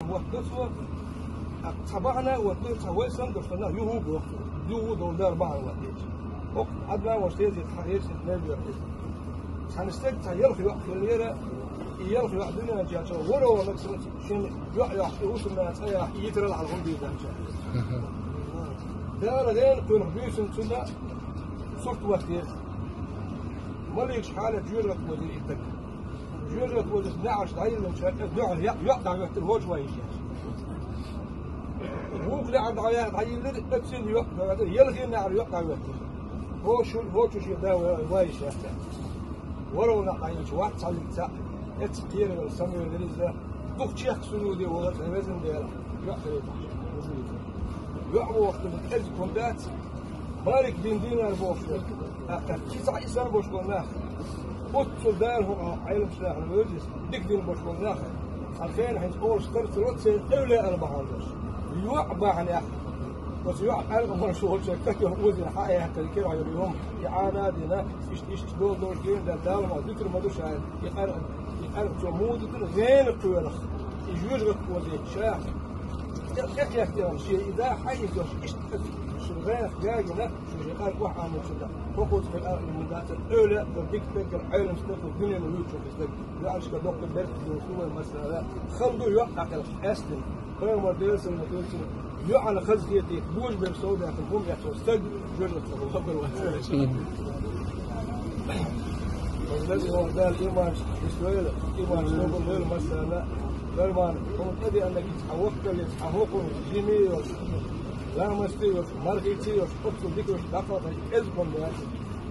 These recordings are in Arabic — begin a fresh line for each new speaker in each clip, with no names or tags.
وقتها تبعنا وقتها ويسن دشنا يهو دولار بعض وقت عدنا وشتيت الحريش النبي سنستك يلخي وقت الليرة يلخي وقت الدنيا جاتوا ولو مثلا شن يحيوش الناس يترى على الغنبي ده لغين كل بيسن سنة صرت وقت مليش حالة جورة ودي إتك جورة ودي 12 دعيل من شهر يقطع وقت الهوج ويش هو كل عند عيل أكسين يقطع يلغي نعر يقطع وقت هو شو ده ويش ولو نعيل شو وقت على التاء يتقير السمي الغريزة دكتور سنودي ولا وزن ديلا يقطع وقت الحج كندات مالك دينار بوشر تسع إنسان بوشكوناخ أتصل دارهم عيلم سلاح الوجس ديك دين بوشكوناخ الخير حين أول سترت روتسي أولى أربعة يوعبا عن أخ بس يوعب أربعة من شغل شكاك يوزن حقيقة حتى الكير على اليوم يعانا دينا إيش دول جين ده دار ما ذكر ما دوش عين يقرب جمود غين القوالخ يجوز وزي شاف يحكي شيء إذا حي إيش شغال جاينا شو قال واحد عن الشغل فوقت في الأرض من ذات الأولى بدك تذكر عالم استقل الدنيا من يوتيوب استقل يعيش كدوق البرد دوسوه مثلا خلدوا يوقع الحسن غير ما درس المدرسة يوقع خزيتي بوج بمسودة في القوم يحصل استقل جرت الخبر والسلام والذي هو ذا الإيمان إسرائيل إيمان إسرائيل مثلا غير ما هم تدري أنك تحوقت لتحوقون جميل لا مستوى ماركتي وشقط ديك وشقط إزكم ده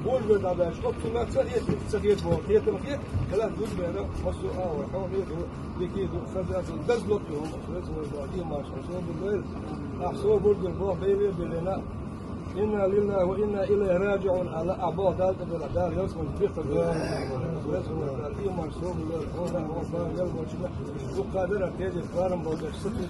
بول بده ده شقط ما تسقيت بوقية تمكية كلا دوز بينا مسوا وحاول يدو ديكي دو خزات دزلوت يوم لازم يبادي ما شو بالليل أحسوا برد البوه بيلي بلنا إنا لله وإنا إليه راجعون على أبوه دال قبل دار يوسف الفقر لازم الإيمان سوق هو هو يلبس شو قادر تيجي فارم بوجه ستة